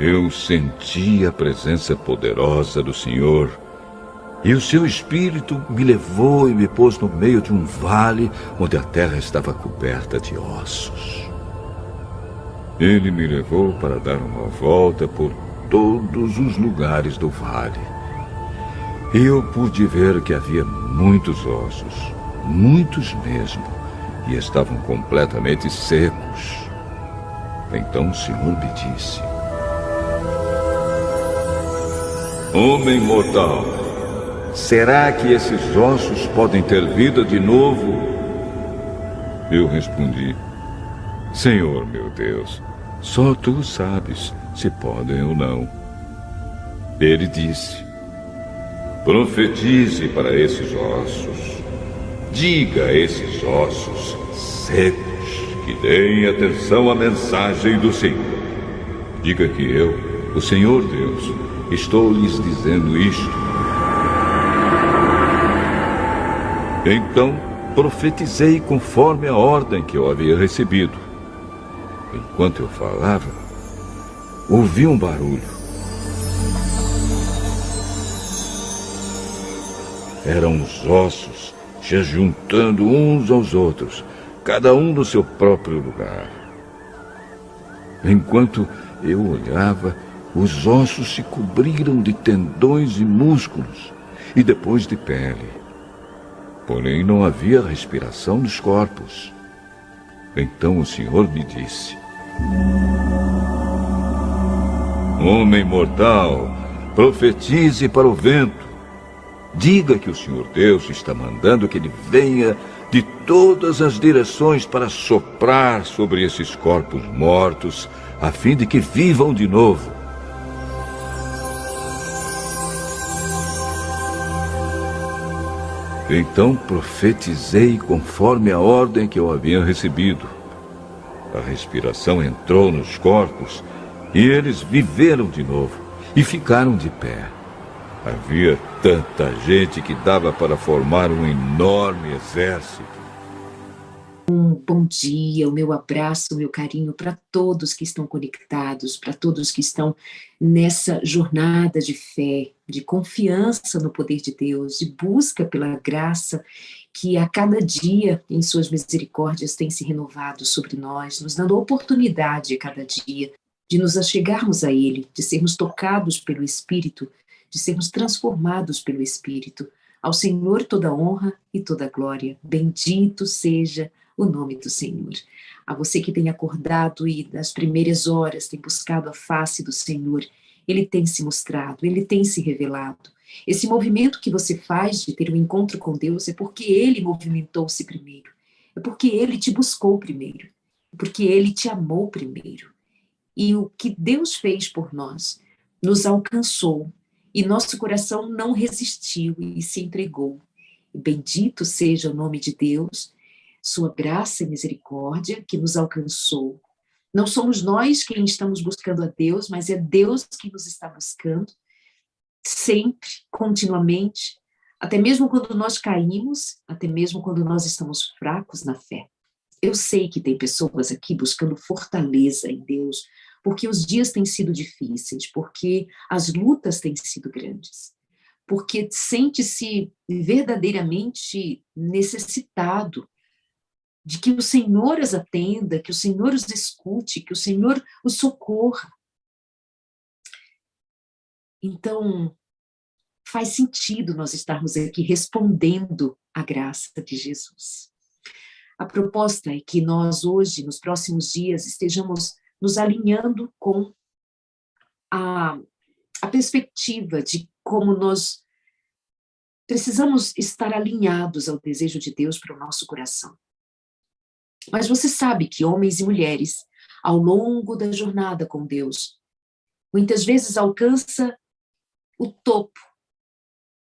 Eu senti a presença poderosa do Senhor, e o seu Espírito me levou e me pôs no meio de um vale onde a terra estava coberta de ossos. Ele me levou para dar uma volta por todos os lugares do vale. E eu pude ver que havia muitos ossos, muitos mesmo, e estavam completamente secos. Então o Senhor me disse: Homem mortal, será que esses ossos podem ter vida de novo? Eu respondi: Senhor meu Deus, só tu sabes se podem ou não. Ele disse: Profetize para esses ossos. Diga a esses ossos secos que deem atenção à mensagem do Senhor. Diga que eu, o Senhor Deus, estou lhes dizendo isto. Então profetizei conforme a ordem que eu havia recebido. Enquanto eu falava, ouvi um barulho. Eram os ossos se ajuntando uns aos outros, cada um no seu próprio lugar. Enquanto eu olhava, os ossos se cobriram de tendões e músculos, e depois de pele. Porém, não havia respiração nos corpos. Então o Senhor me disse: Homem mortal, profetize para o vento. Diga que o Senhor Deus está mandando que ele venha de todas as direções para soprar sobre esses corpos mortos, a fim de que vivam de novo. Então profetizei conforme a ordem que eu havia recebido. A respiração entrou nos corpos e eles viveram de novo e ficaram de pé. Havia tanta gente que dava para formar um enorme exército. Bom dia, o meu abraço, o meu carinho para todos que estão conectados, para todos que estão nessa jornada de fé, de confiança no poder de Deus, de busca pela graça que a cada dia, em suas misericórdias, tem se renovado sobre nós, nos dando a oportunidade a cada dia de nos achegarmos a Ele, de sermos tocados pelo Espírito, de sermos transformados pelo Espírito. Ao Senhor toda honra e toda glória. Bendito seja o nome do Senhor. A você que tem acordado e nas primeiras horas tem buscado a face do Senhor, Ele tem se mostrado, Ele tem se revelado. Esse movimento que você faz de ter um encontro com Deus é porque Ele movimentou-se primeiro, é porque Ele te buscou primeiro, é porque Ele te amou primeiro. E o que Deus fez por nós nos alcançou, e nosso coração não resistiu e se entregou. Bendito seja o nome de Deus, sua graça e misericórdia que nos alcançou. Não somos nós quem estamos buscando a Deus, mas é Deus que nos está buscando, sempre, continuamente, até mesmo quando nós caímos, até mesmo quando nós estamos fracos na fé. Eu sei que tem pessoas aqui buscando fortaleza em Deus, porque os dias têm sido difíceis, porque as lutas têm sido grandes, porque sente-se verdadeiramente necessitado de que o Senhor as atenda, que o Senhor os escute, que o Senhor os socorra. Então, faz sentido nós estarmos aqui respondendo à graça de Jesus. A proposta é que nós hoje, nos próximos dias, estejamos nos alinhando com a perspectiva de como nós precisamos estar alinhados ao desejo de Deus para o nosso coração. Mas você sabe que homens e mulheres, ao longo da jornada com Deus, muitas vezes alcança o topo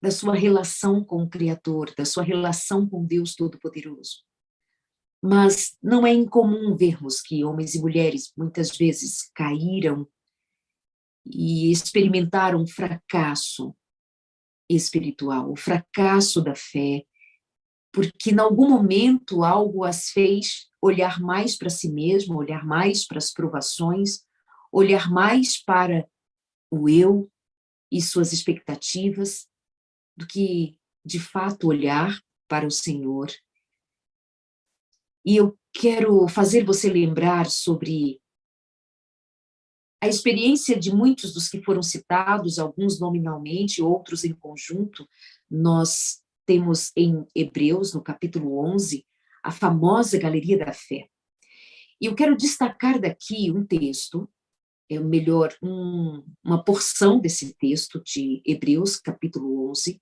da sua relação com o Criador, da sua relação com Deus Todo-Poderoso. Mas não é incomum vermos que homens e mulheres muitas vezes caíram e experimentaram um fracasso espiritual, o fracasso da fé, porque em algum momento algo as fez olhar mais para si mesmo, olhar mais para as provações, olhar mais para o eu e suas expectativas, do que, de fato, olhar para o Senhor. E eu quero fazer você lembrar sobre a experiência de muitos dos que foram citados, alguns nominalmente, outros em conjunto. Nós temos em Hebreus, no capítulo 11, a famosa Galeria da Fé. E eu quero destacar daqui um texto, melhor, uma porção desse texto de Hebreus, capítulo 11,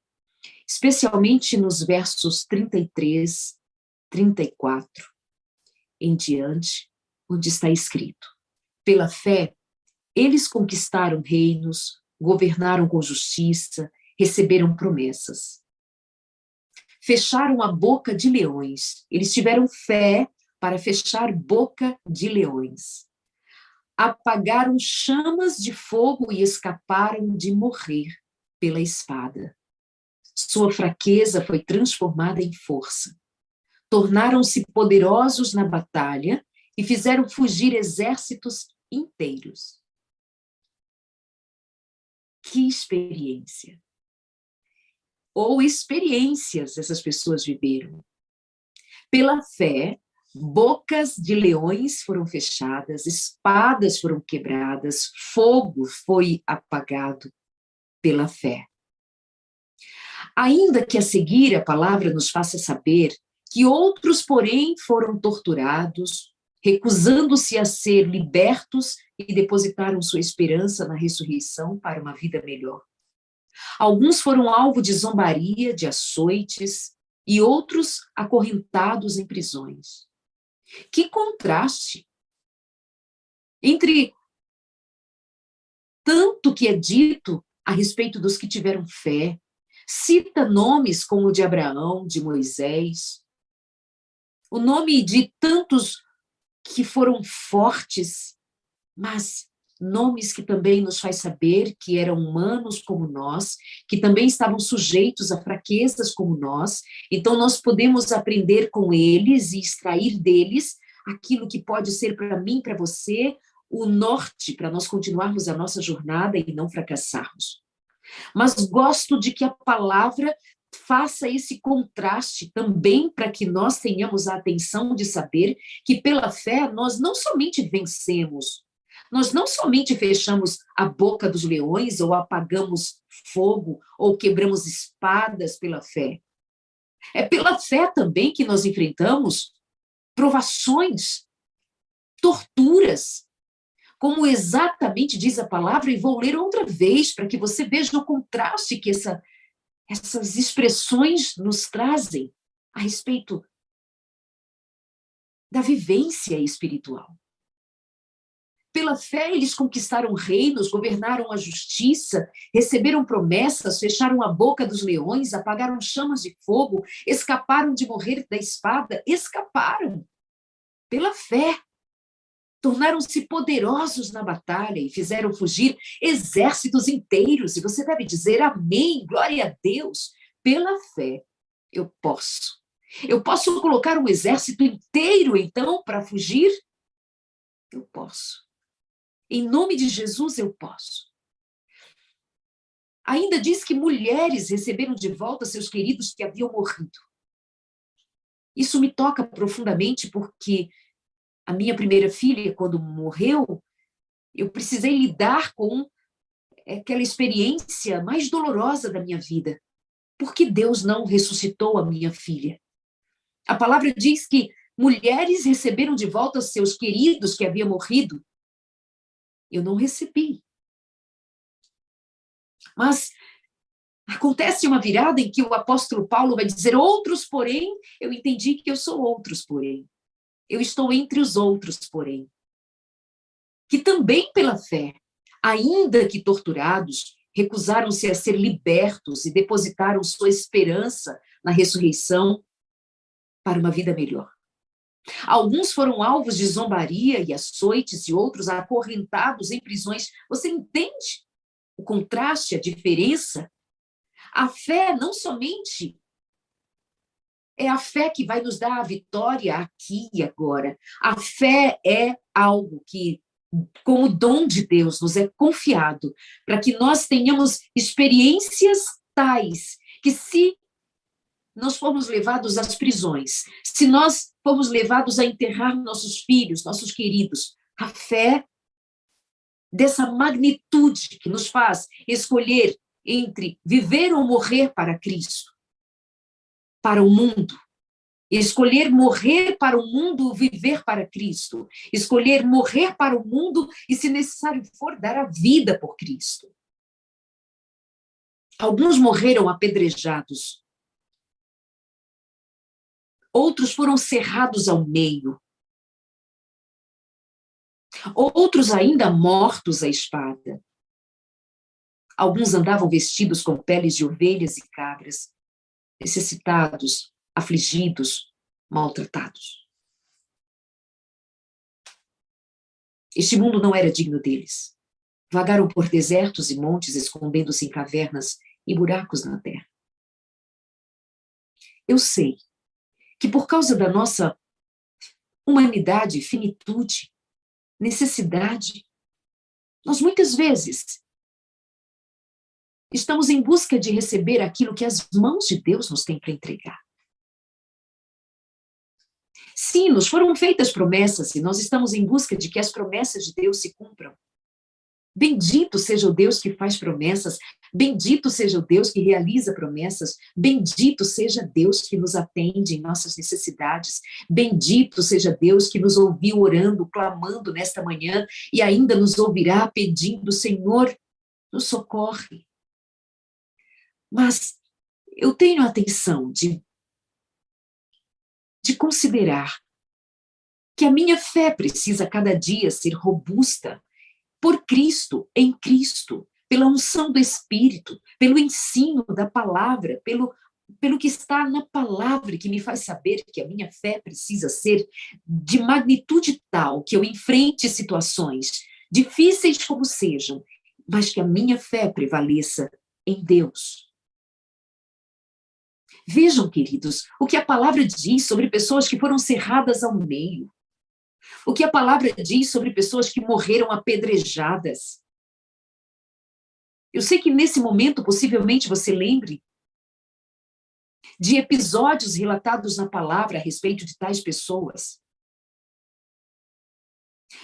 especialmente nos versos 33, 34 em diante, onde está escrito: pela fé, eles conquistaram reinos, governaram com justiça, receberam promessas. Fecharam a boca de leões. Eles tiveram fé para fechar boca de leões. Apagaram chamas de fogo e escaparam de morrer pela espada. Sua fraqueza foi transformada em força. Tornaram-se poderosos na batalha e fizeram fugir exércitos inteiros. Que experiência! Ou experiências essas pessoas viveram. Pela fé, bocas de leões foram fechadas, espadas foram quebradas, fogo foi apagado pela fé. Ainda que a seguir a palavra nos faça saber que outros, porém, foram torturados, recusando-se a ser libertos e depositaram sua esperança na ressurreição para uma vida melhor. Alguns foram alvo de zombaria, de açoites, e outros acorrentados em prisões. Que contraste entre tanto que é dito a respeito dos que tiveram fé, cita nomes como o de Abraão, de Moisés, o nome de tantos que foram fortes, mas nomes que também nos faz saber que eram humanos como nós, que também estavam sujeitos a fraquezas como nós. Então nós podemos aprender com eles e extrair deles aquilo que pode ser para mim, para você, o norte para nós continuarmos a nossa jornada e não fracassarmos. Mas gosto de que a palavra faça esse contraste também para que nós tenhamos a atenção de saber que pela fé nós não somente vencemos, nós não somente fechamos a boca dos leões ou apagamos fogo ou quebramos espadas pela fé. É pela fé também que nós enfrentamos provações, torturas, como exatamente diz a palavra, e vou ler outra vez para que você veja o contraste que essas expressões nos trazem a respeito da vivência espiritual. Pela fé, eles conquistaram reinos, governaram a justiça, receberam promessas, fecharam a boca dos leões, apagaram chamas de fogo, escaparam de morrer da espada, escaparam. Pela fé, tornaram-se poderosos na batalha e fizeram fugir exércitos inteiros. E você deve dizer amém, glória a Deus. Pela fé, eu posso. Eu posso colocar um exército inteiro, então, para fugir? Eu posso. Em nome de Jesus, eu posso. Ainda diz que mulheres receberam de volta seus queridos que haviam morrido. Isso me toca profundamente porque a minha primeira filha, quando morreu, eu precisei lidar com aquela experiência mais dolorosa da minha vida. Por que Deus não ressuscitou a minha filha? A palavra diz que mulheres receberam de volta seus queridos que haviam morrido. Eu não recebi. Mas acontece uma virada em que o apóstolo Paulo vai dizer: outros, porém, eu entendi que eu sou outros, porém. Eu estou entre os outros, porém. Que também pela fé, ainda que torturados, recusaram-se a ser libertos e depositaram sua esperança na ressurreição para uma vida melhor. Alguns foram alvos de zombaria e açoites e outros acorrentados em prisões. Você entende o contraste, a diferença? A fé não somente é a fé que vai nos dar a vitória aqui e agora. A fé é algo que como dom de Deus, nos é confiado, para que nós tenhamos experiências tais que, se nós formos levados às prisões, se nós formos levados a enterrar nossos filhos, nossos queridos, a fé dessa magnitude que nos faz escolher entre viver ou morrer para Cristo, para o mundo, escolher morrer para o mundo ou viver para Cristo, escolher morrer para o mundo e, se necessário for, dar a vida por Cristo. Alguns morreram apedrejados, outros foram cerrados ao meio, outros ainda mortos à espada. Alguns andavam vestidos com peles de ovelhas e cabras, necessitados, afligidos, maltratados. Este mundo não era digno deles. Vagaram por desertos e montes, escondendo-se em cavernas e buracos na terra. Eu sei que, por causa da nossa humanidade, finitude, necessidade, nós muitas vezes estamos em busca de receber aquilo que as mãos de Deus nos têm para entregar. Sim, nos foram feitas promessas e nós estamos em busca de que as promessas de Deus se cumpram. Bendito seja o Deus que faz promessas, bendito seja o Deus que realiza promessas, bendito seja Deus que nos atende em nossas necessidades, bendito seja Deus que nos ouviu orando, clamando nesta manhã e ainda nos ouvirá pedindo: Senhor, nos socorre. Mas eu tenho a atenção de considerar que a minha fé precisa cada dia ser robusta por Cristo, em Cristo, pela unção do Espírito, pelo ensino da palavra, pelo que está na palavra, que me faz saber que a minha fé precisa ser de magnitude tal que eu enfrente situações, difíceis como sejam, mas que a minha fé prevaleça em Deus. Vejam, queridos, o que a palavra diz sobre pessoas que foram cerradas ao meio. O que a palavra diz sobre pessoas que morreram apedrejadas. Eu sei que nesse momento, possivelmente, você lembre de episódios relatados na palavra a respeito de tais pessoas.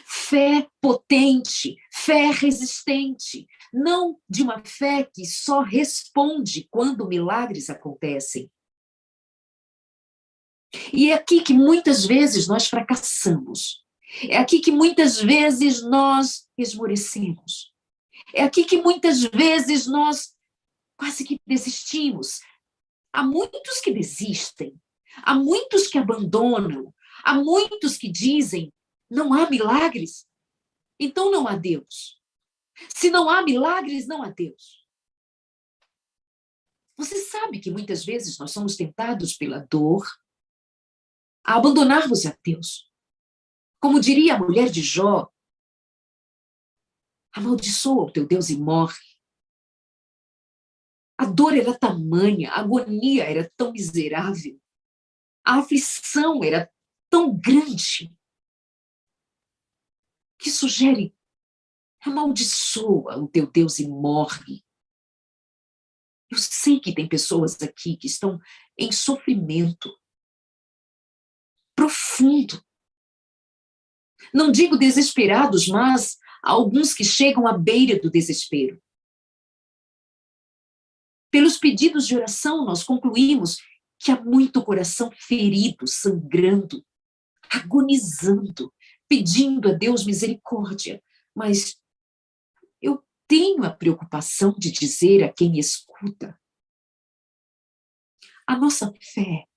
Fé potente, fé resistente, não de uma fé que só responde quando milagres acontecem. E é aqui que muitas vezes nós fracassamos. É aqui que muitas vezes nós esmorecemos. É aqui que muitas vezes nós quase que desistimos. Há muitos que desistem, há muitos que abandonam, há muitos que dizem: não há milagres, então não há Deus. Se não há milagres, não há Deus. Você sabe que muitas vezes nós somos tentados pela dor a abandonarmos a Deus. Como diria a mulher de Jó: amaldiçoa o teu Deus e morre. A dor era tamanha, a agonia era tão miserável, a aflição era tão grande, que sugere: amaldiçoa o teu Deus e morre. Eu sei que tem pessoas aqui que estão em sofrimento profundo. Não digo desesperados, mas alguns que chegam à beira do desespero. Pelos pedidos de oração, nós concluímos que há muito coração ferido, sangrando, agonizando, pedindo a Deus misericórdia. Mas eu tenho a preocupação de dizer a quem escuta: a nossa fé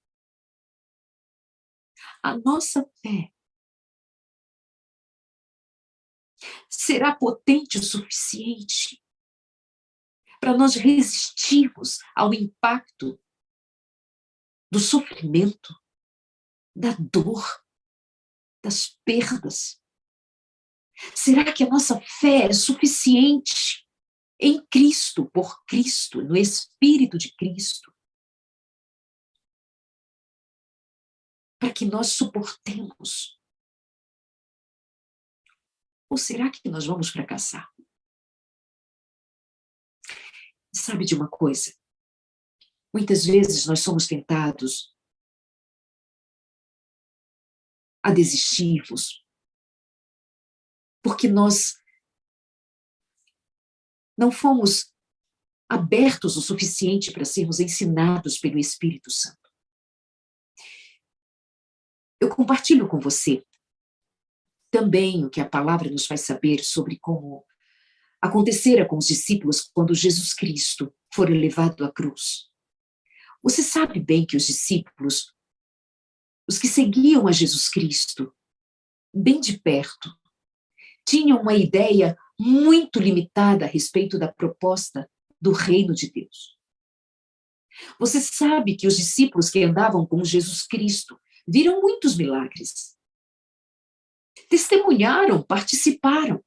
será potente o suficiente para nós resistirmos ao impacto do sofrimento, da dor, das perdas? Será que a nossa fé é suficiente em Cristo, por Cristo, no Espírito de Cristo, para que nós suportemos Ou será que nós vamos fracassar? Sabe de uma coisa? Muitas vezes nós somos tentados a desistirmos, porque nós não fomos abertos o suficiente para sermos ensinados pelo Espírito Santo. Eu compartilho com você também o que a palavra nos faz saber sobre como acontecera com os discípulos quando Jesus Cristo foi levado à cruz. Você sabe bem que os discípulos, os que seguiam a Jesus Cristo, bem de perto, tinham uma ideia muito limitada a respeito da proposta do reino de Deus. Você sabe que os discípulos que andavam com Jesus Cristo viram muitos milagres. Testemunharam, participaram.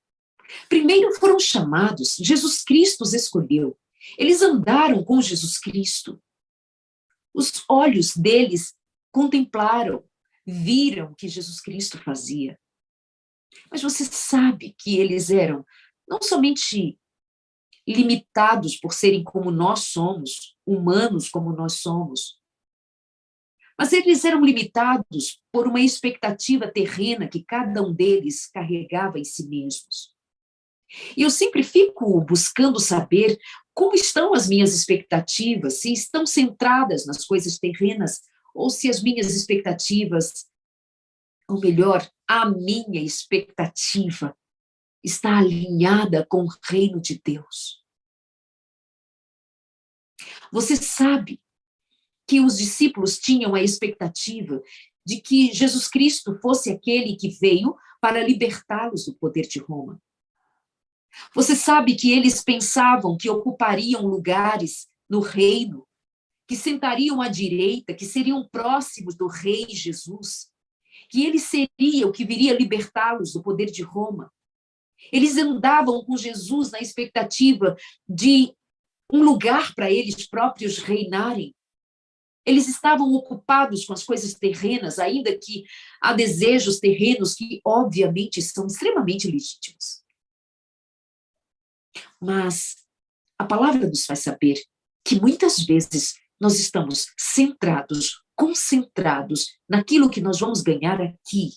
Primeiro foram chamados, Jesus Cristo os escolheu. Eles andaram com Jesus Cristo. Os olhos deles contemplaram, viram o que Jesus Cristo fazia. Mas você sabe que eles eram não somente limitados por serem como nós somos, humanos como nós somos, mas eles eram limitados por uma expectativa terrena que cada um deles carregava em si mesmos. E eu sempre fico buscando saber como estão as minhas expectativas, se estão centradas nas coisas terrenas, ou se as minhas expectativas, ou melhor, a minha expectativa está alinhada com o reino de Deus. Você sabe que os discípulos tinham a expectativa de que Jesus Cristo fosse aquele que veio para libertá-los do poder de Roma. Você sabe que eles pensavam que ocupariam lugares no reino, que sentariam à direita, que seriam próximos do rei Jesus, que ele seria o que viria libertá-los do poder de Roma. Eles andavam com Jesus na expectativa de um lugar para eles próprios reinarem. Eles estavam ocupados com as coisas terrenas, ainda que há desejos terrenos que, obviamente, são extremamente legítimos. Mas a palavra nos faz saber que muitas vezes nós estamos centrados, concentrados naquilo que nós vamos ganhar aqui.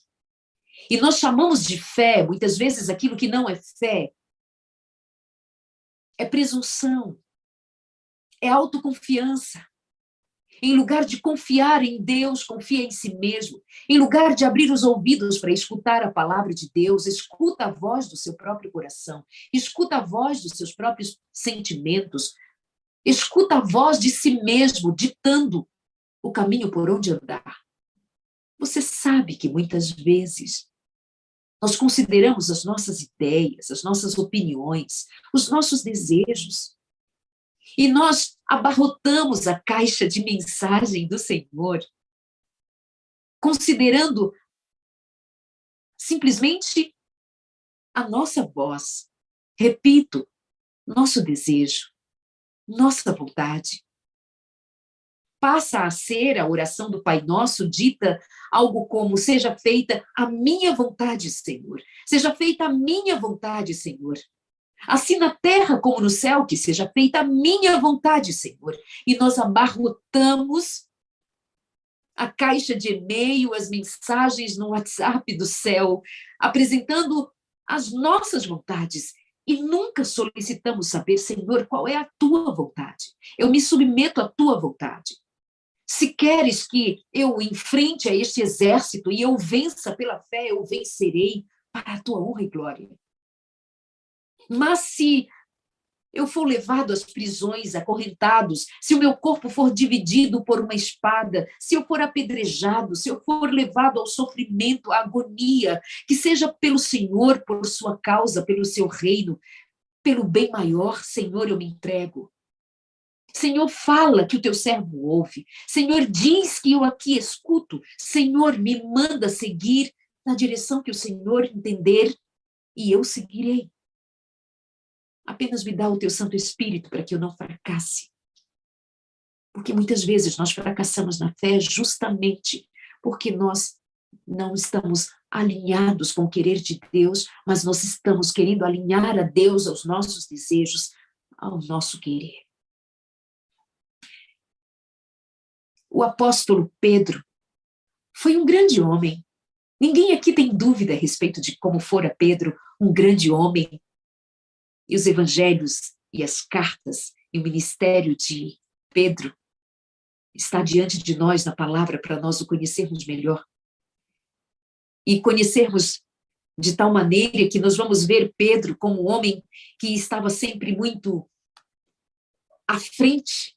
E nós chamamos de fé, muitas vezes, aquilo que não é fé. É presunção, é autoconfiança. Em lugar de confiar em Deus, confia em si mesmo. Em lugar de abrir os ouvidos para escutar a palavra de Deus, escuta a voz do seu próprio coração, escuta a voz dos seus próprios sentimentos, escuta a voz de si mesmo, ditando o caminho por onde andar. Você sabe que muitas vezes nós consideramos as nossas ideias, as nossas opiniões, os nossos desejos, e nós abarrotamos a caixa de mensagem do Senhor, considerando simplesmente a nossa voz. Repito, nosso desejo, nossa vontade. Passa a ser a oração do Pai Nosso dita algo como: seja feita a minha vontade, Senhor. Seja feita a minha vontade, Senhor. Assim na terra como no céu, que seja feita a minha vontade, Senhor. E nós abarrotamos a caixa de e-mail, as mensagens no WhatsApp do céu, apresentando as nossas vontades. E nunca solicitamos saber, Senhor, qual é a tua vontade. Eu me submeto à tua vontade. Se queres que eu enfrente a este exército e eu vença pela fé, eu vencerei para a tua honra e glória. Mas se eu for levado às prisões, acorrentados, se o meu corpo for dividido por uma espada, se eu for apedrejado, se eu for levado ao sofrimento, à agonia, que seja pelo Senhor, por sua causa, pelo seu reino, pelo bem maior, Senhor, eu me entrego. Senhor, fala que o teu servo ouve. Senhor, diz que eu aqui escuto. Senhor, me manda seguir na direção que o Senhor entender e eu seguirei. Apenas me dá o teu Santo Espírito para que eu não fracasse. Porque muitas vezes nós fracassamos na fé justamente porque nós não estamos alinhados com o querer de Deus, mas nós estamos querendo alinhar a Deus aos nossos desejos, ao nosso querer. O apóstolo Pedro foi um grande homem. Ninguém aqui tem dúvida a respeito de como fora Pedro um grande homem. E os evangelhos e as cartas e o ministério de Pedro está diante de nós na palavra para nós o conhecermos melhor. E conhecermos de tal maneira que nós vamos ver Pedro como um homem que estava sempre muito à frente.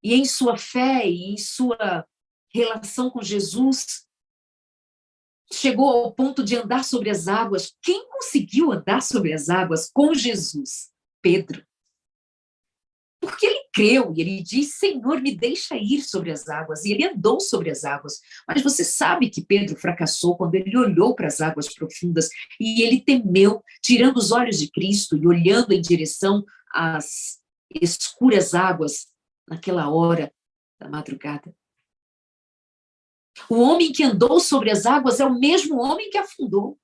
E em sua fé e em sua relação com Jesus, chegou ao ponto de andar sobre as águas. Quem conseguiu andar sobre as águas com Jesus? Pedro. Porque ele creu e ele disse, Senhor, me deixa ir sobre as águas. E ele andou sobre as águas. Mas você sabe que Pedro fracassou quando ele olhou para as águas profundas e ele temeu, tirando os olhos de Cristo e olhando em direção às escuras águas naquela hora da madrugada. O homem que andou sobre as águas é o mesmo homem que afundou.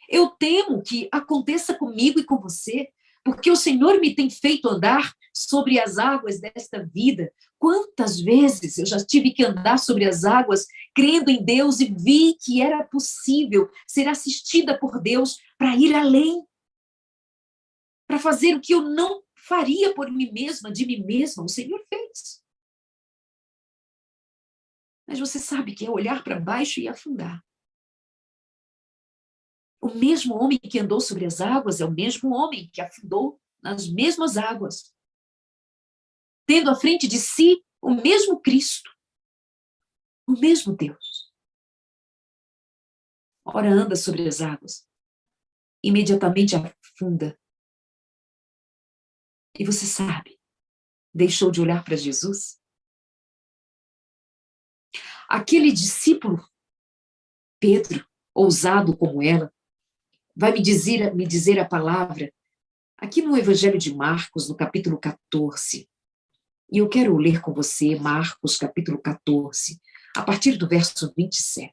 Eu temo que aconteça comigo e com você, porque o Senhor me tem feito andar sobre as águas desta vida. Quantas vezes eu já tive que andar sobre as águas, crendo em Deus e vi que era possível ser assistida por Deus para ir além, para fazer o que eu não faria por mim mesma, de mim mesma, o Senhor fez. Mas você sabe que é olhar para baixo e afundar. O mesmo homem que andou sobre as águas é o mesmo homem que afundou nas mesmas águas, tendo à frente de si o mesmo Cristo, o mesmo Deus. Ora anda sobre as águas, imediatamente afunda. E você sabe, deixou de olhar para Jesus? Aquele discípulo, Pedro, ousado como ela, vai me dizer a palavra, aqui no Evangelho de Marcos, no capítulo 14, e eu quero ler com você Marcos, capítulo 14, a partir do verso 27.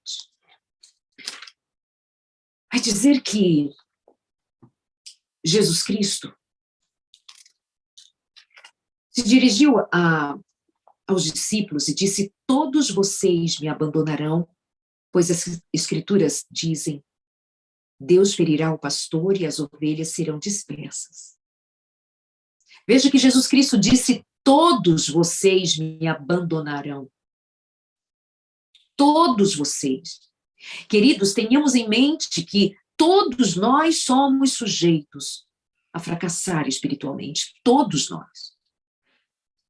Vai dizer que Jesus Cristo se dirigiu aos discípulos e disse, todos vocês me abandonarão, pois as Escrituras dizem, Deus ferirá o pastor e as ovelhas serão dispersas. Veja que Jesus Cristo disse, todos vocês me abandonarão. Todos vocês. Queridos, tenhamos em mente que todos nós somos sujeitos a fracassar espiritualmente. Todos nós.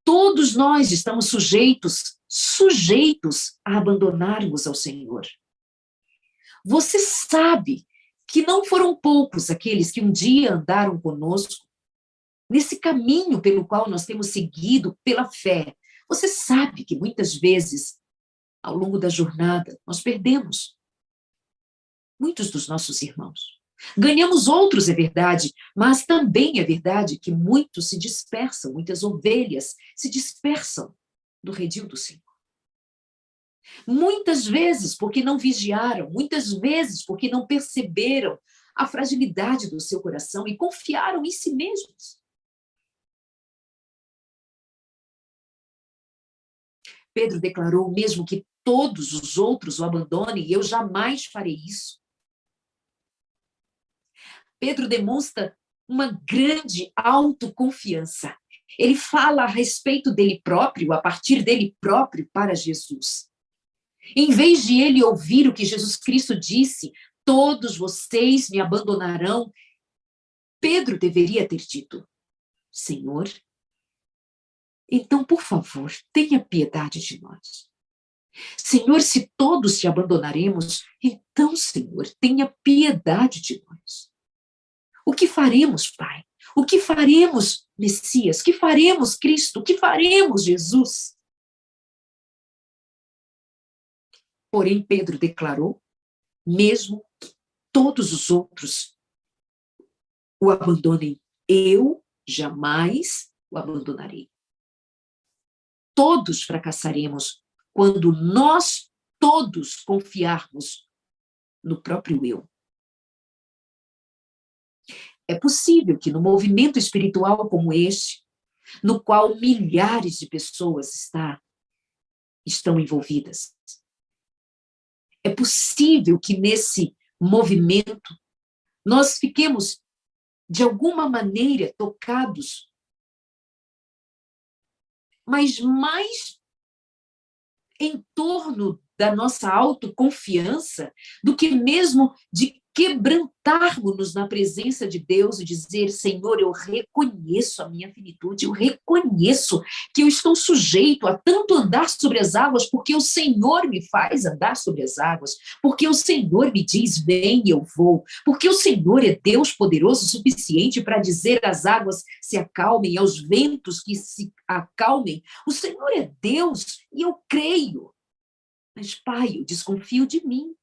Todos nós estamos sujeitos a abandonarmos ao Senhor. Você sabe que não foram poucos aqueles que um dia andaram conosco, nesse caminho pelo qual nós temos seguido pela fé. Você sabe que muitas vezes, ao longo da jornada, nós perdemos muitos dos nossos irmãos. Ganhamos outros, é verdade, mas também é verdade que muitos se dispersam, muitas ovelhas se dispersam do redil do Senhor. Muitas vezes porque não vigiaram, muitas vezes porque não perceberam a fragilidade do seu coração e confiaram em si mesmos. Pedro declarou, mesmo que todos os outros o abandonem, eu jamais farei isso. Pedro demonstra uma grande autoconfiança. Ele fala a respeito dele próprio, a partir dele próprio para Jesus. Em vez de ele ouvir o que Jesus Cristo disse, todos vocês me abandonarão, Pedro deveria ter dito, Senhor, então, por favor, tenha piedade de nós. Senhor, se todos te abandonaremos, então, Senhor, tenha piedade de nós. O que faremos, Pai? O que faremos, Messias? O que faremos, Cristo? O que faremos, Jesus? Porém, Pedro declarou, mesmo que todos os outros o abandonem, eu jamais o abandonarei. Todos fracassaremos, quando nós todos confiarmos no próprio eu. É possível que no movimento espiritual como este, no qual milhares de pessoas estão envolvidas, é possível que nesse movimento nós fiquemos, de alguma maneira, tocados, mas mais em torno da nossa autoconfiança do que mesmo de quebrantarmos-nos na presença de Deus e dizer, Senhor, eu reconheço a minha finitude, eu reconheço que eu estou sujeito a tanto andar sobre as águas, porque o Senhor me faz andar sobre as águas, porque o Senhor me diz, vem, eu vou, porque o Senhor é Deus poderoso o suficiente para dizer às águas se acalmem, aos ventos que se acalmem. O Senhor é Deus e eu creio. Mas, Pai, eu desconfio de mim.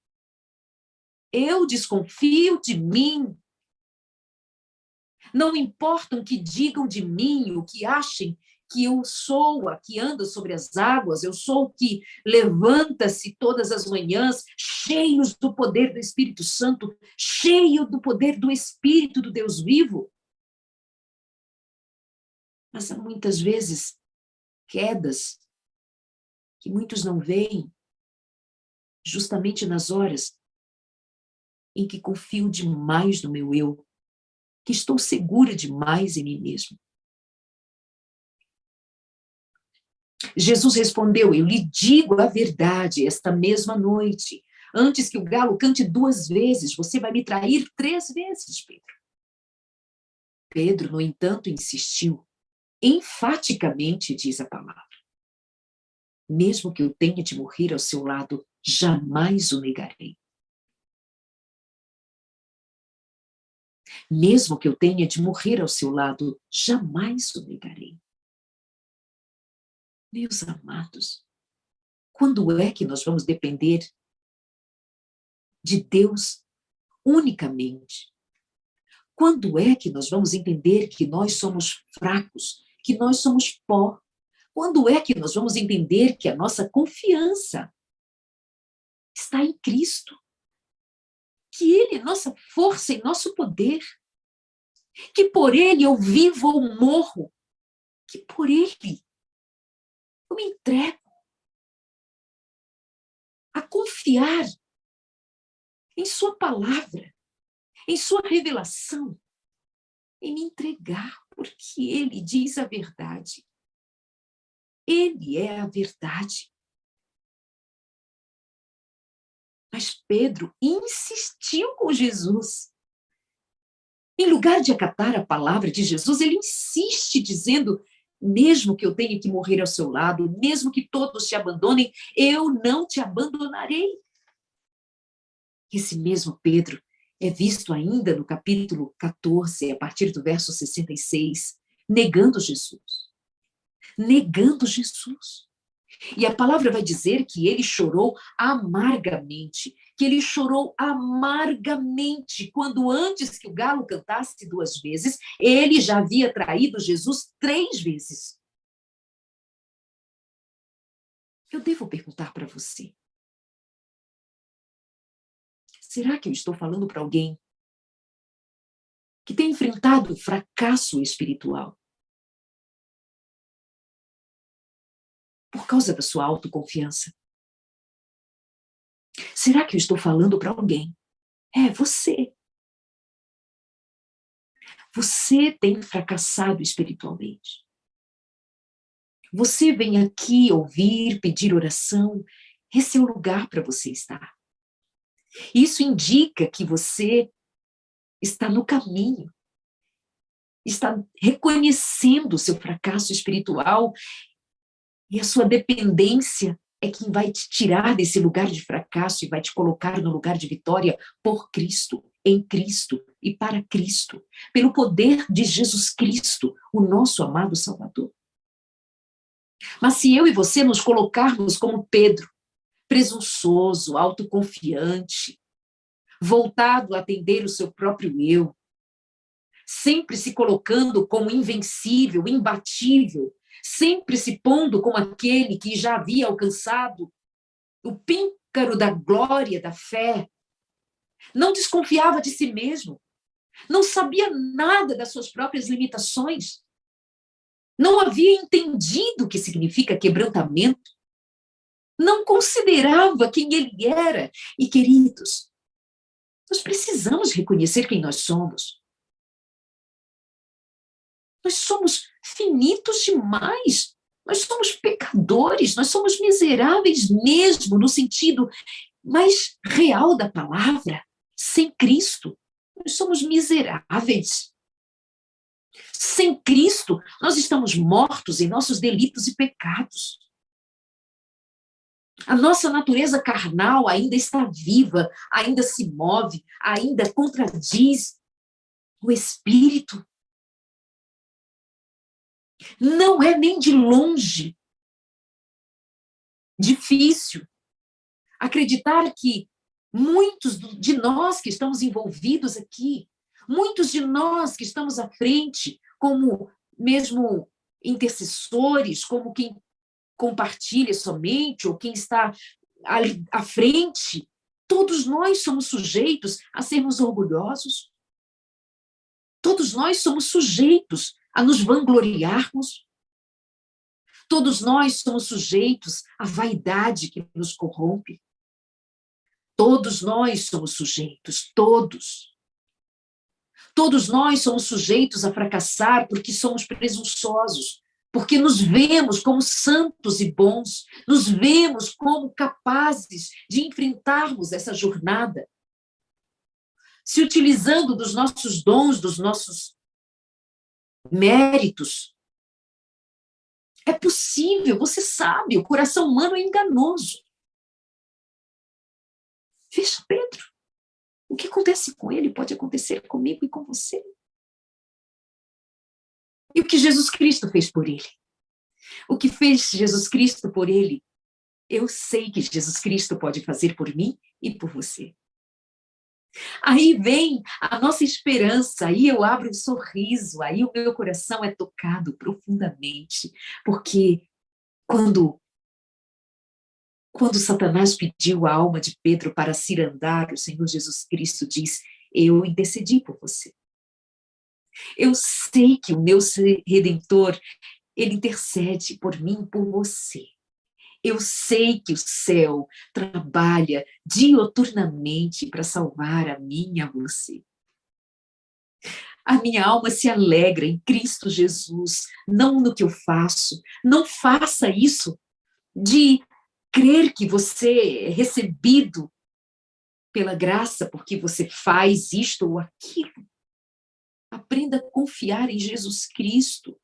Eu desconfio de mim. Não importa o que digam de mim, o que achem que eu sou a que anda sobre as águas, eu sou o que levanta-se todas as manhãs, cheios do poder do Espírito Santo, cheio do poder do Espírito do Deus vivo. Mas há muitas vezes quedas que muitos não veem, justamente nas horas em que confio demais no meu eu, que estou segura demais em mim mesmo. Jesus respondeu, eu lhe digo a verdade, esta mesma noite, antes que o galo cante 2 vezes, você vai me trair 3 vezes, Pedro. Pedro, no entanto, insistiu, enfaticamente, diz a palavra, mesmo que eu tenha de morrer ao seu lado, jamais o negarei. Mesmo que eu tenha de morrer ao seu lado, jamais o negarei. Meus amados, quando é que nós vamos depender de Deus unicamente? Quando é que nós vamos entender que nós somos fracos, que nós somos pó? Quando é que nós vamos entender que a nossa confiança está em Cristo? Que Ele é nossa força e nosso poder? Que por Ele eu vivo ou morro? Que por Ele eu me entrego a confiar em sua palavra, em sua revelação, em me entregar, porque Ele diz a verdade. Ele é a verdade. Mas Pedro insistiu com Jesus. Em lugar de acatar a palavra de Jesus, ele insiste dizendo, mesmo que eu tenha que morrer ao seu lado, mesmo que todos te abandonem, eu não te abandonarei. Esse mesmo Pedro é visto ainda no capítulo 14, a partir do verso 66, negando Jesus. Negando Jesus. E a palavra vai dizer que ele chorou amargamente, quando antes que o galo cantasse 2 vezes, ele já havia traído Jesus 3 vezes. Eu devo perguntar para você, será que eu estou falando para alguém que tem enfrentado fracasso espiritual por causa da sua autoconfiança? Será que eu estou falando para alguém? É, você. Você tem fracassado espiritualmente. Você vem aqui ouvir, pedir oração, esse é o lugar para você estar. Isso indica que você está no caminho, está reconhecendo o seu fracasso espiritual e a sua dependência é quem vai te tirar desse lugar de fracasso e vai te colocar no lugar de vitória por Cristo, em Cristo e para Cristo, pelo poder de Jesus Cristo, o nosso amado Salvador. Mas se eu e você nos colocarmos como Pedro, presunçoso, autoconfiante, voltado a atender o seu próprio eu, sempre se colocando como invencível, imbatível, sempre se pondo como aquele que já havia alcançado o píncaro da glória da fé. Não desconfiava de si mesmo, não sabia nada das suas próprias limitações, não havia entendido o que significa quebrantamento, não considerava quem ele era. E, queridos, nós precisamos reconhecer quem nós somos. Nós somos finitos demais, nós somos pecadores, nós somos miseráveis mesmo, no sentido mais real da palavra. Sem Cristo, nós somos miseráveis. Sem Cristo, nós estamos mortos em nossos delitos e pecados. A nossa natureza carnal ainda está viva, ainda se move, ainda contradiz o Espírito. Não é nem de longe difícil acreditar que muitos de nós que estamos envolvidos aqui, muitos de nós que estamos à frente, como mesmo intercessores, como quem compartilha somente, ou quem está ali à frente, todos nós somos sujeitos a sermos orgulhosos. Todos nós somos sujeitos a nos vangloriarmos. Todos nós somos sujeitos à vaidade que nos corrompe. Todos nós somos sujeitos, todos. Todos nós somos sujeitos a fracassar porque somos presunçosos, porque nos vemos como santos e bons, nos vemos como capazes de enfrentarmos essa jornada, se utilizando dos nossos dons, dos nossos méritos. É possível, você sabe, o coração humano é enganoso. Veja Pedro, o que acontece com ele pode acontecer comigo e com você. E o que Jesus Cristo fez por ele? O que fez Jesus Cristo por ele? Eu sei que Jesus Cristo pode fazer por mim e por você. Aí vem a nossa esperança, aí eu abro um sorriso, aí o meu coração é tocado profundamente, porque quando Satanás pediu a alma de Pedro para cirandar, o Senhor Jesus Cristo diz: eu intercedi por você. Eu sei que o meu Redentor, ele intercede por mim e por você. Eu sei que o céu trabalha dioturnamente para salvar a mim e a você. A minha alma se alegra em Cristo Jesus, não no que eu faço. Não faça isso de crer que você é recebido pela graça porque você faz isto ou aquilo. Aprenda a confiar em Jesus Cristo.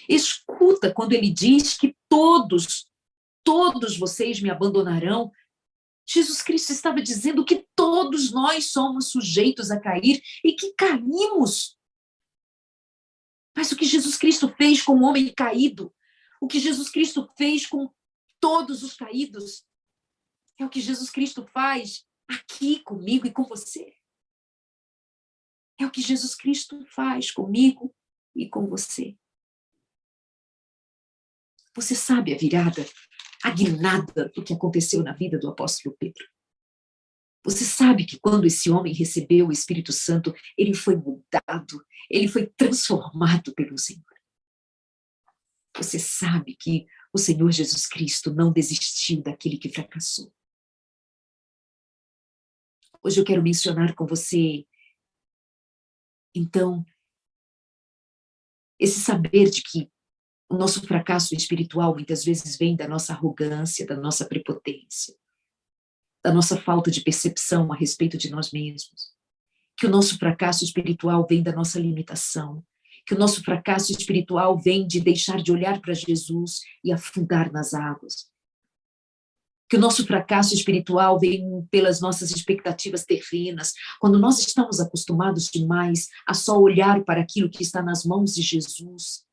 Escuta quando ele diz que todos vocês me abandonarão. Jesus Cristo estava dizendo que todos nós somos sujeitos a cair e que caímos. Mas o que Jesus Cristo fez com o homem caído, o que Jesus Cristo fez com todos os caídos, é o que Jesus Cristo faz aqui comigo e com você. É o que Jesus Cristo faz comigo e com você. Você sabe a virada, a guinada do que aconteceu na vida do apóstolo Pedro. Você sabe que quando esse homem recebeu o Espírito Santo, ele foi mudado, ele foi transformado pelo Senhor. Você sabe que o Senhor Jesus Cristo não desistiu daquele que fracassou. Hoje eu quero mencionar com você, então, esse saber de que o nosso fracasso espiritual muitas vezes vem da nossa arrogância, da nossa prepotência, da nossa falta de percepção a respeito de nós mesmos. Que o nosso fracasso espiritual vem da nossa limitação. Que o nosso fracasso espiritual vem de deixar de olhar para Jesus e afundar nas águas. Que o nosso fracasso espiritual vem pelas nossas expectativas terrenas, quando nós estamos acostumados demais a só olhar para aquilo que está nas mãos de Jesus.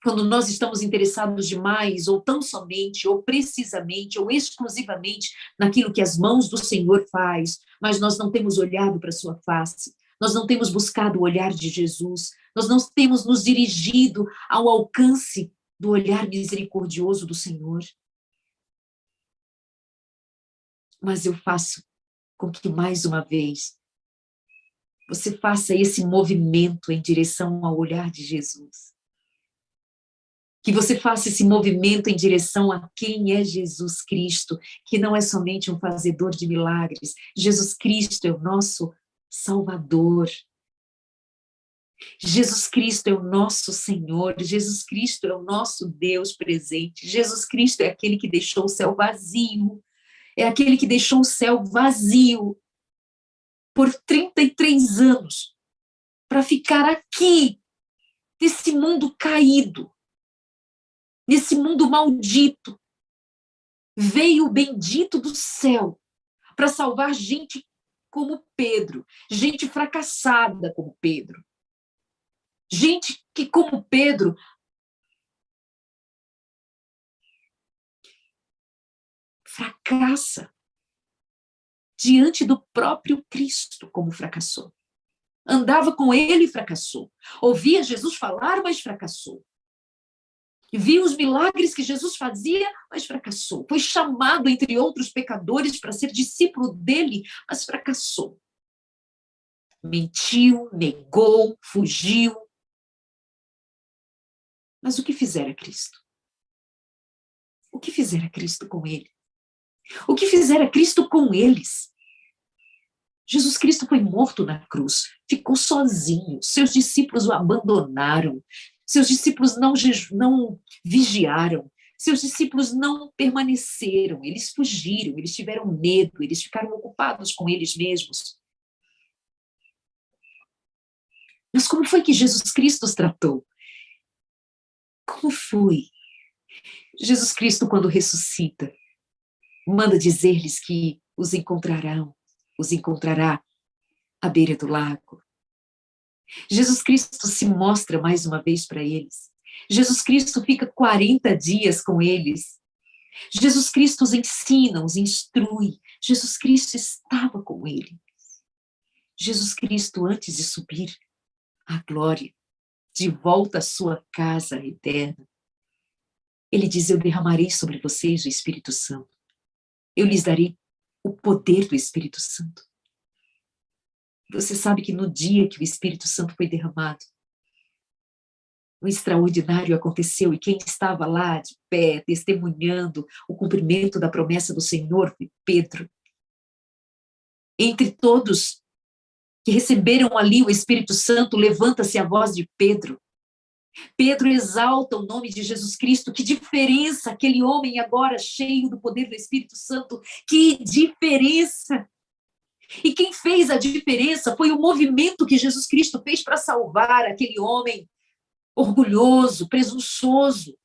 Quando nós estamos interessados demais, ou tão somente, ou precisamente, ou exclusivamente naquilo que as mãos do Senhor faz, mas nós não temos olhado para a sua face, nós não temos buscado o olhar de Jesus, nós não temos nos dirigido ao alcance do olhar misericordioso do Senhor. Mas eu faço com que, mais uma vez, você faça esse movimento em direção ao olhar de Jesus. Que você faça esse movimento em direção a quem é Jesus Cristo, que não é somente um fazedor de milagres. Jesus Cristo é o nosso Salvador. Jesus Cristo é o nosso Senhor. Jesus Cristo é o nosso Deus presente. Jesus Cristo é aquele que deixou o céu vazio. É aquele que deixou o céu vazio por 33 anos para ficar aqui, nesse mundo caído, nesse mundo maldito. Veio o bendito do céu para salvar gente como Pedro, gente fracassada como Pedro, gente que, como Pedro, fracassa diante do próprio Cristo, como fracassou. Andava com ele e fracassou. Ouvia Jesus falar, mas fracassou. Viu os milagres que Jesus fazia, mas fracassou. Foi chamado, entre outros pecadores, para ser discípulo dele, mas fracassou. Mentiu, negou, fugiu. Mas o que fizera Cristo? O que fizera Cristo com ele? O que fizera Cristo com eles? Jesus Cristo foi morto na cruz, ficou sozinho, seus discípulos o abandonaram, seus discípulos não vigiaram, seus discípulos não permaneceram, eles fugiram, eles tiveram medo, eles ficaram ocupados com eles mesmos. Mas como foi que Jesus Cristo os tratou? Como foi? Jesus Cristo, quando ressuscita, manda dizer-lhes que os encontrará à beira do lago. Jesus Cristo se mostra mais uma vez para eles. Jesus Cristo fica 40 dias com eles. Jesus Cristo os ensina, os instrui. Jesus Cristo estava com eles. Jesus Cristo, antes de subir à glória, de volta à sua casa eterna, ele diz: eu derramarei sobre vocês o Espírito Santo. Eu lhes darei o poder do Espírito Santo. Você sabe que no dia que o Espírito Santo foi derramado, o extraordinário aconteceu, e quem estava lá de pé, testemunhando o cumprimento da promessa do Senhor, foi Pedro. Entre todos que receberam ali o Espírito Santo, levanta-se a voz de Pedro. Pedro exalta o nome de Jesus Cristo. Que diferença aquele homem agora cheio do poder do Espírito Santo. Que diferença! E quem fez a diferença foi o movimento que Jesus Cristo fez para salvar aquele homem orgulhoso, presunçoso.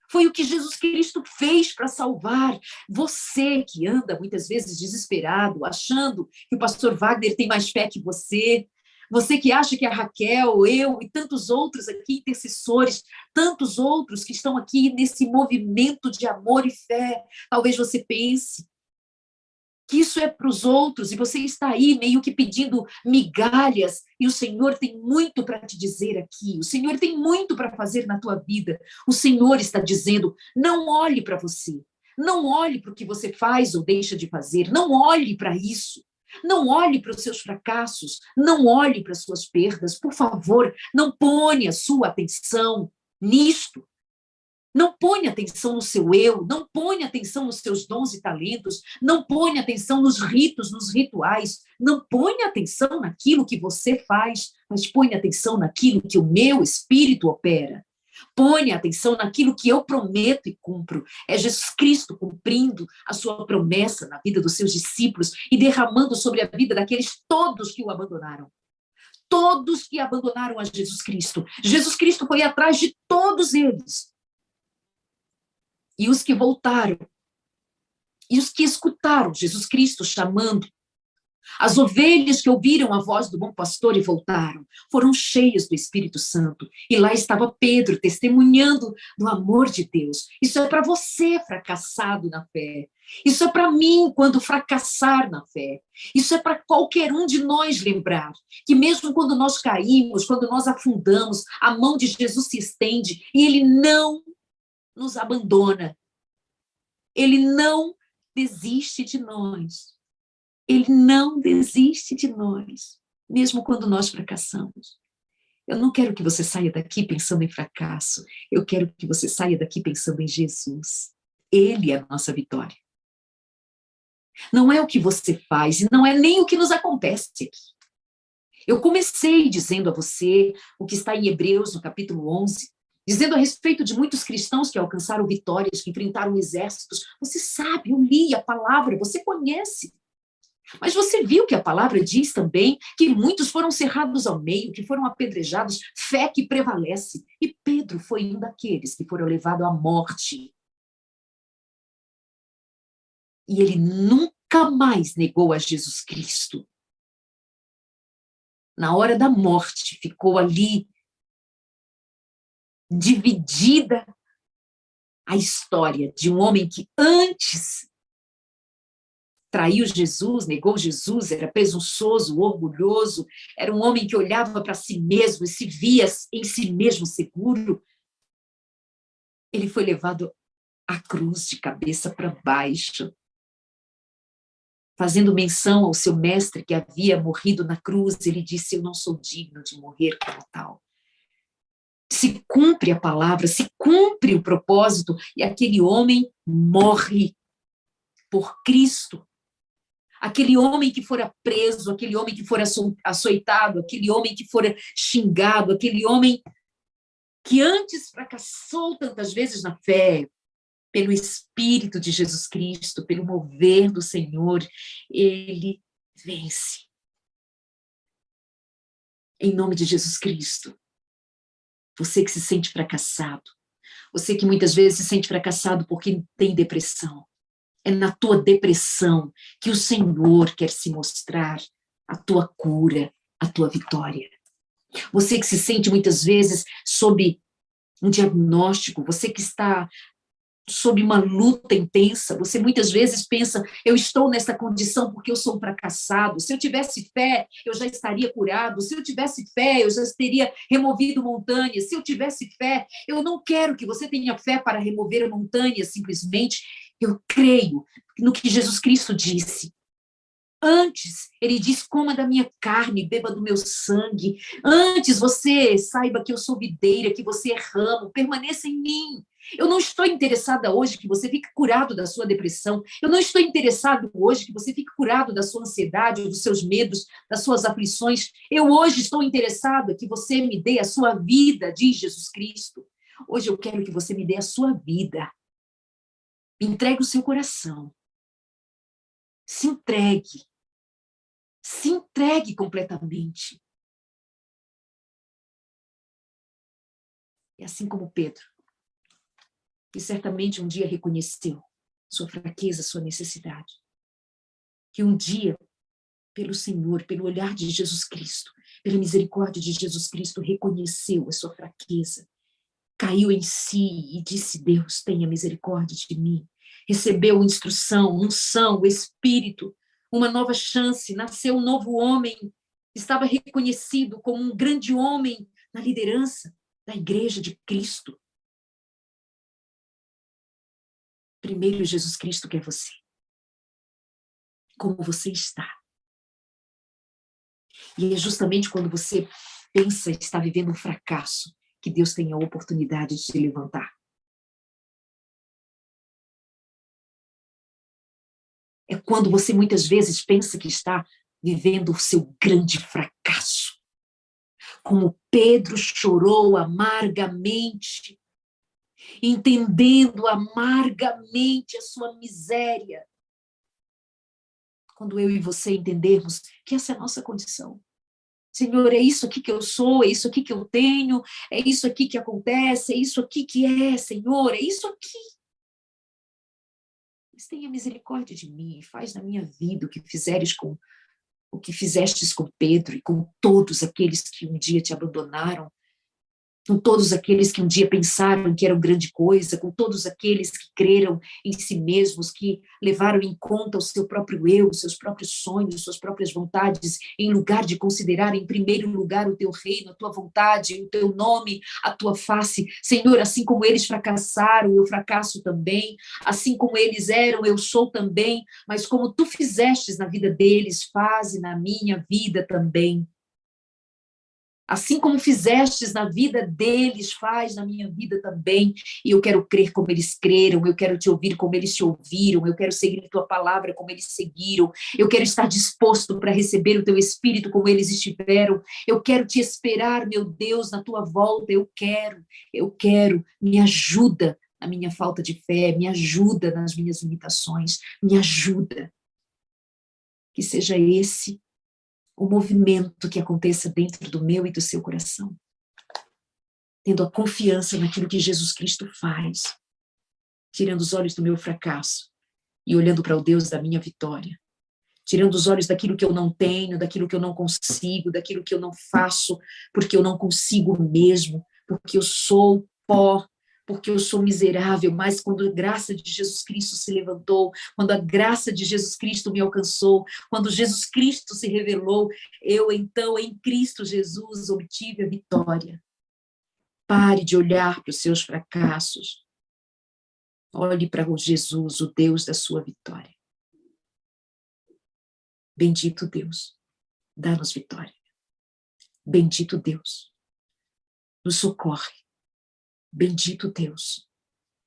Foi o que Jesus Cristo fez para salvar você, que anda muitas vezes desesperado, achando que o pastor Wagner tem mais fé que você. Você que acha que a Raquel, eu e tantos outros aqui, intercessores, tantos outros que estão aqui nesse movimento de amor e fé. Talvez você pense que isso é para os outros, e você está aí meio que pedindo migalhas, e o Senhor tem muito para te dizer aqui, o Senhor tem muito para fazer na tua vida. O Senhor está dizendo: não olhe para você, não olhe para o que você faz ou deixa de fazer, não olhe para isso, não olhe para os seus fracassos, não olhe para as suas perdas, por favor, não ponha sua atenção nisto. Não ponha atenção no seu eu, não ponha atenção nos seus dons e talentos, não ponha atenção nos ritos, nos rituais, não ponha atenção naquilo que você faz, mas ponha atenção naquilo que o meu Espírito opera. Ponha atenção naquilo que eu prometo e cumpro. É Jesus Cristo cumprindo a sua promessa na vida dos seus discípulos e derramando sobre a vida daqueles todos que o abandonaram. Todos que abandonaram a Jesus Cristo. Jesus Cristo foi atrás de todos eles. E os que voltaram, e os que escutaram Jesus Cristo chamando, As ovelhas que ouviram a voz do bom pastor e voltaram, foram cheias do Espírito Santo. E lá estava Pedro, testemunhando do amor de Deus. Isso é para você, fracassado na fé. Isso é para mim, quando fracassar na fé. Isso é para qualquer um de nós lembrar que mesmo quando nós caímos, quando nós afundamos, a mão de Jesus se estende e Ele não nos abandona. Ele não desiste de nós. Ele não desiste de nós, mesmo quando nós fracassamos. Eu não quero que você saia daqui pensando em fracasso. Eu quero que você saia daqui pensando em Jesus. Ele é a nossa vitória. Não é o que você faz, e não é nem o que nos acontece aqui. Eu comecei dizendo a você o que está em Hebreus, no capítulo 11, dizendo a respeito de muitos cristãos que alcançaram vitórias, que enfrentaram exércitos. Você sabe, eu li a palavra, você conhece. Mas você viu que a palavra diz também que muitos foram cerrados ao meio, que foram apedrejados, fé que prevalece. E Pedro foi um daqueles que foram levados à morte. E ele nunca mais negou a Jesus Cristo. Na hora da morte, ficou ali dividida a história de um homem que antes traiu Jesus, negou Jesus, era presunçoso, orgulhoso, era um homem que olhava para si mesmo e se via em si mesmo seguro. Ele foi levado à cruz de cabeça para baixo, fazendo menção ao seu mestre que havia morrido na cruz. Ele disse: eu não sou digno de morrer como tal. Se cumpre a palavra, se cumpre o propósito, e aquele homem morre por Cristo. Aquele homem que fora preso, aquele homem que fora açoitado, aquele homem que fora xingado, aquele homem que antes fracassou tantas vezes na fé, pelo Espírito de Jesus Cristo, pelo mover do Senhor, ele vence. Em nome de Jesus Cristo. Você que se sente fracassado, você que muitas vezes se sente fracassado porque tem depressão, é na tua depressão que o Senhor quer se mostrar a tua cura, a tua vitória. Você que se sente muitas vezes sob um diagnóstico, você que está sob uma luta intensa, você muitas vezes pensa: eu estou nessa condição porque eu sou um fracassado, se eu tivesse fé, eu já estaria curado, se eu tivesse fé, eu já teria removido montanhas, se eu tivesse fé. Eu não quero que você tenha fé para remover montanhas, simplesmente. Eu creio no que Jesus Cristo disse. Antes, ele diz: coma da minha carne, beba do meu sangue. Antes, você saiba que eu sou videira, que você é ramo, permaneça em mim. Eu não estou interessada hoje que você fique curado da sua depressão. Eu não estou interessado hoje que você fique curado da sua ansiedade, dos seus medos, das suas aflições. Eu hoje estou interessada que você me dê a sua vida, diz Jesus Cristo. Hoje eu quero que você me dê a sua vida. Entregue o seu coração. Se entregue. Se entregue completamente. E assim como Pedro, que certamente um dia reconheceu sua fraqueza, sua necessidade, que um dia, pelo Senhor, pelo olhar de Jesus Cristo, pela misericórdia de Jesus Cristo, reconheceu a sua fraqueza, caiu em si e disse: Deus, tenha misericórdia de mim. Recebeu instrução, unção, o Espírito, uma nova chance, nasceu um novo homem, estava reconhecido como um grande homem na liderança da Igreja de Cristo. Primeiro, Jesus Cristo quer você. Como você está. E é justamente quando você pensa estar vivendo um fracasso que Deus tem a oportunidade de te levantar. É quando você muitas vezes pensa que está vivendo o seu grande fracasso. Como Pedro chorou amargamente, entendendo amargamente a sua miséria. Quando eu e você entendermos que essa é a nossa condição. Senhor, é isso aqui que eu sou, é isso aqui que eu tenho, é isso aqui que acontece, é isso aqui que é, Senhor, é isso aqui. Mas tenha misericórdia de mim, faz na minha vida o que fizeres com o que fizestes com Pedro e com todos aqueles que um dia te abandonaram, com todos aqueles que um dia pensaram que eram grande coisa, com todos aqueles que creram em si mesmos, que levaram em conta o seu próprio eu, os seus próprios sonhos, suas próprias vontades, em lugar de considerar em primeiro lugar o teu reino, a tua vontade, o teu nome, a tua face. Senhor, assim como eles fracassaram, eu fracasso também, assim como eles eram, eu sou também, mas como tu fizestes na vida deles, faze na minha vida também. Assim como fizestes na vida deles, faz na minha vida também. E eu quero crer como eles creram, eu quero te ouvir como eles te ouviram, eu quero seguir a tua palavra como eles seguiram, eu quero estar disposto para receber o teu Espírito como eles estiveram, eu quero te esperar, meu Deus, na tua volta, eu quero, me ajuda na minha falta de fé, me ajuda nas minhas limitações, me ajuda. Que seja esse o movimento que aconteça dentro do meu e do seu coração, tendo a confiança naquilo que Jesus Cristo faz, tirando os olhos do meu fracasso e olhando para o Deus da minha vitória, tirando os olhos daquilo que eu não tenho, daquilo que eu não consigo, daquilo que eu não faço, porque eu não consigo mesmo, porque eu sou pó, porque eu sou miserável, mas quando a graça de Jesus Cristo se levantou, quando a graça de Jesus Cristo me alcançou, quando Jesus Cristo se revelou, eu então, em Cristo Jesus, obtive a vitória. Pare de olhar para os seus fracassos. Olhe para o Jesus, o Deus da sua vitória. Bendito Deus, dá-nos vitória. Bendito Deus, nos socorre. Bendito Deus,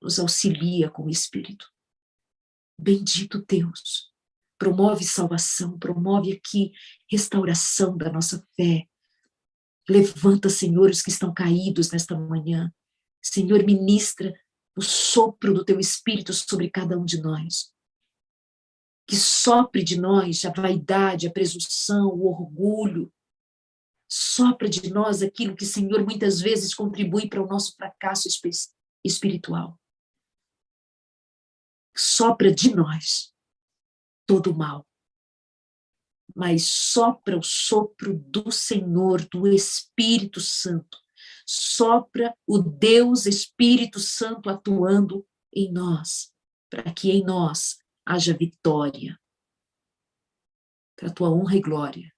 nos auxilia com o Espírito. Bendito Deus, promove salvação, promove aqui restauração da nossa fé. Levanta, Senhor, os que estão caídos nesta manhã. Senhor, ministra o sopro do teu Espírito sobre cada um de nós. Que sopre de nós a vaidade, a presunção, o orgulho. Sopra de nós aquilo que, Senhor, muitas vezes contribui para o nosso fracasso espiritual. Sopra de nós todo o mal, mas sopra o sopro do Senhor, do Espírito Santo. Sopra o Deus Espírito Santo atuando em nós, para que em nós haja vitória, para a tua honra e glória,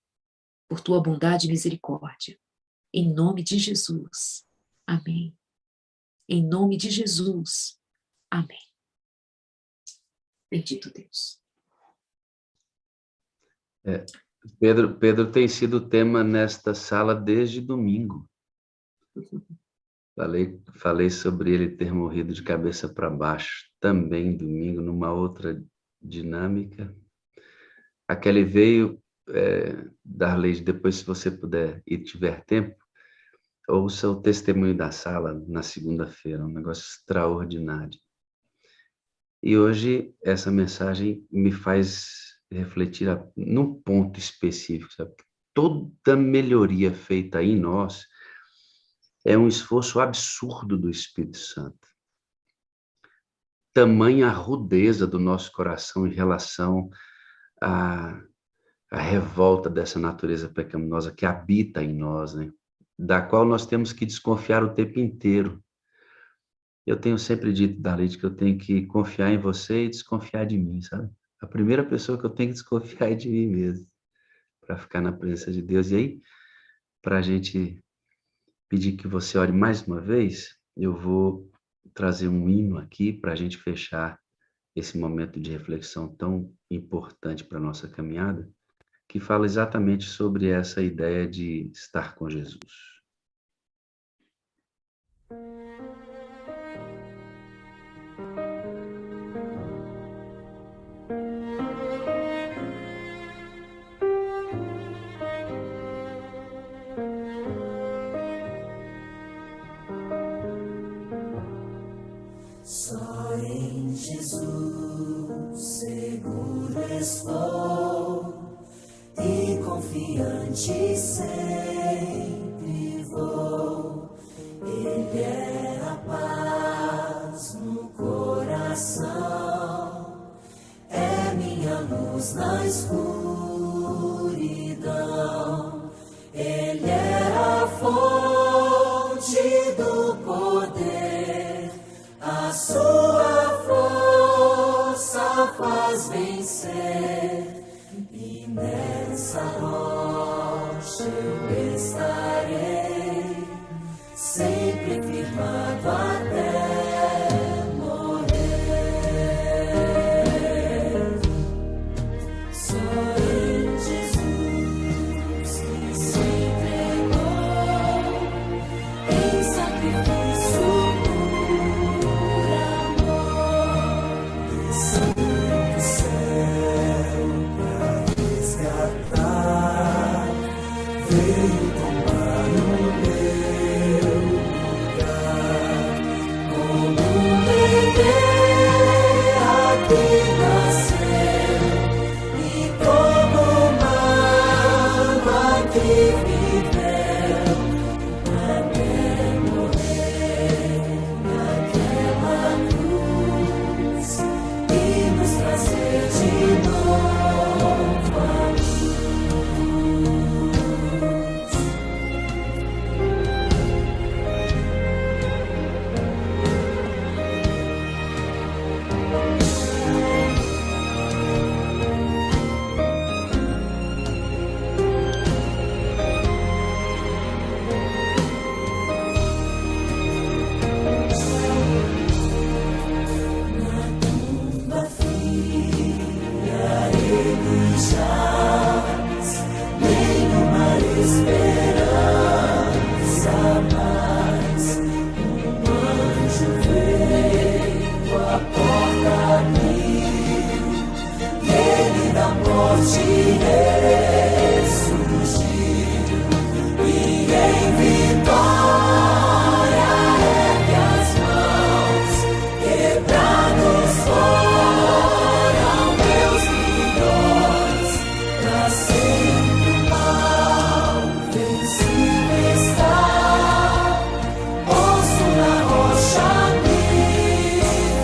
por tua bondade e misericórdia. Em nome de Jesus. Amém. Em nome de Jesus. Amém. Bendito Deus. Pedro tem sido tema nesta sala desde domingo. Falei sobre ele ter morrido de cabeça para baixo também domingo, numa outra dinâmica. A Kelly veio, Darley, depois, se você puder e tiver tempo, ouça o testemunho da sala na segunda-feira, um negócio extraordinário. E hoje essa mensagem me faz refletir num ponto específico, sabe? Toda melhoria feita em nós é um esforço absurdo do Espírito Santo. Tamanha a rudeza do nosso coração em relação à revolta dessa natureza pecaminosa que habita em nós, né? Da qual nós temos que desconfiar o tempo inteiro. Eu tenho sempre dito, Darlene, que eu tenho que confiar em você e desconfiar de mim, sabe? A primeira pessoa que eu tenho que desconfiar é de mim mesmo, para ficar na presença de Deus. E aí, para a gente pedir que você ore mais uma vez, eu vou trazer um hino aqui para a gente fechar esse momento de reflexão tão importante para a nossa caminhada, que fala exatamente sobre essa ideia de estar com Jesus. Só em Jesus seguro estou e confiante sempre vou. Ele é a paz no coração, é minha luz na escuridão. mansidão. Ele é a fonte do poder, a sua força faz vencer, e nessa rocha eu estarei, sempre firmado até morrer. Só em Jesus que se entregou em sacrifício por amor, desceu do céu pra resgatar, veio tomar o meu lugar, como um bebê aqui nasceu, e como mama que viveu, até morrer naquela cruz, e nos trazer de novo a luz. Tumba fria ele jaz, nenhuma esperança mais. Um anjo veio à porta abriu, e ele da morte ressurgiu, e em vitória ergue as mãos, quebrados foram meus grilhões, pra sempre o mal vencido está, posso na rocha me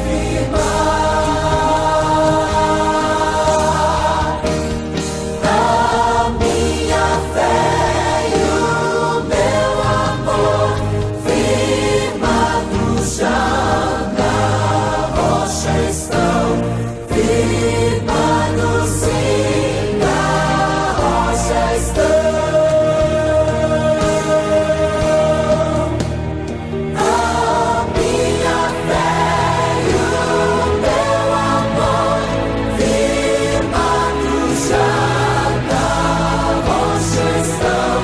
firmar. A minha fé e o meu amor firmados já na rocha estão, firmados sim na rocha estão. A minha fé e o meu amor firmados já na rocha estão,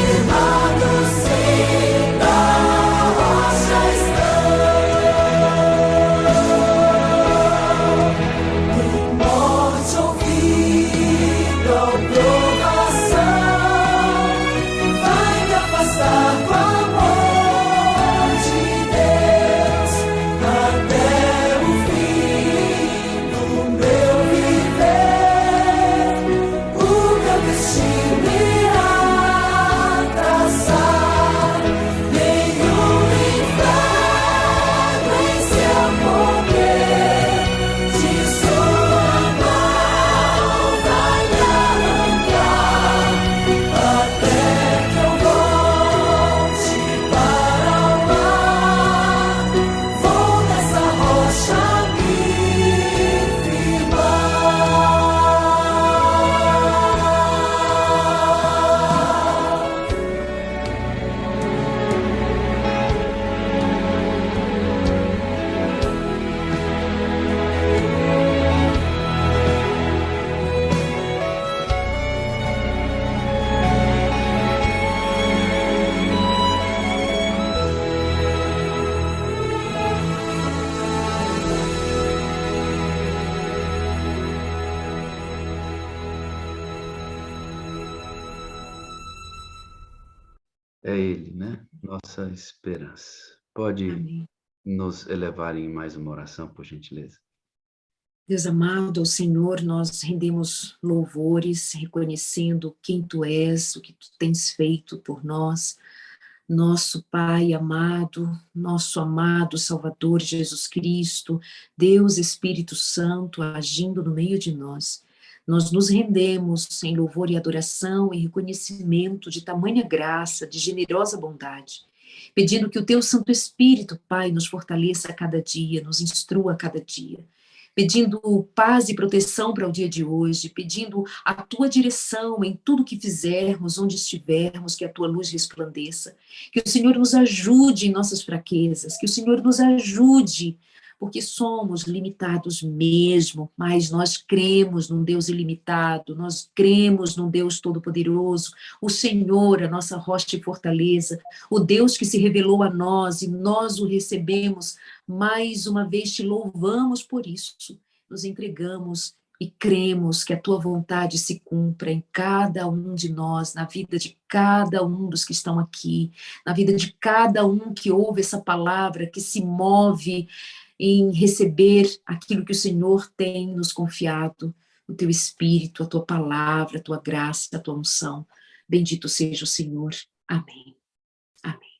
firmados sim na rocha estão. Em morte ou vida ou provação, vai me afastar do amor de Deus, até o fim do meu viver, o meu destino irá traçar. Nenhum inferno em seu poder de sua mão vai me arrancar, até que eu volte para o mar, vou nessa rocha me firmar. É Ele, né? Nossa esperança. Pode Amém. nos elevar em mais uma oração, por gentileza? Deus amado, ao Senhor, nós rendemos louvores, reconhecendo quem Tu és, o que Tu tens feito por nós, nosso Pai amado, nosso amado Salvador Jesus Cristo, Deus Espírito Santo agindo no meio de nós. Nós nos rendemos em louvor e adoração e reconhecimento de tamanha graça, de generosa bondade, pedindo que o teu Santo Espírito, Pai, nos fortaleça a cada dia, nos instrua a cada dia, pedindo paz e proteção para o dia de hoje, pedindo a tua direção em tudo que fizermos, onde estivermos, que a tua luz resplandeça, que o Senhor nos ajude em nossas fraquezas, que o Senhor nos ajude, porque somos limitados mesmo, mas nós cremos num Deus ilimitado, nós cremos num Deus todo-poderoso, o Senhor, a nossa rocha e fortaleza, o Deus que se revelou a nós e nós o recebemos, mais uma vez te louvamos por isso, nos entregamos e cremos que a tua vontade se cumpra em cada um de nós, na vida de cada um dos que estão aqui, na vida de cada um que ouve essa palavra, que se move em receber aquilo que o Senhor tem nos confiado, o teu Espírito, a tua palavra, a tua graça, a tua unção. Bendito seja o Senhor. Amém. Amém.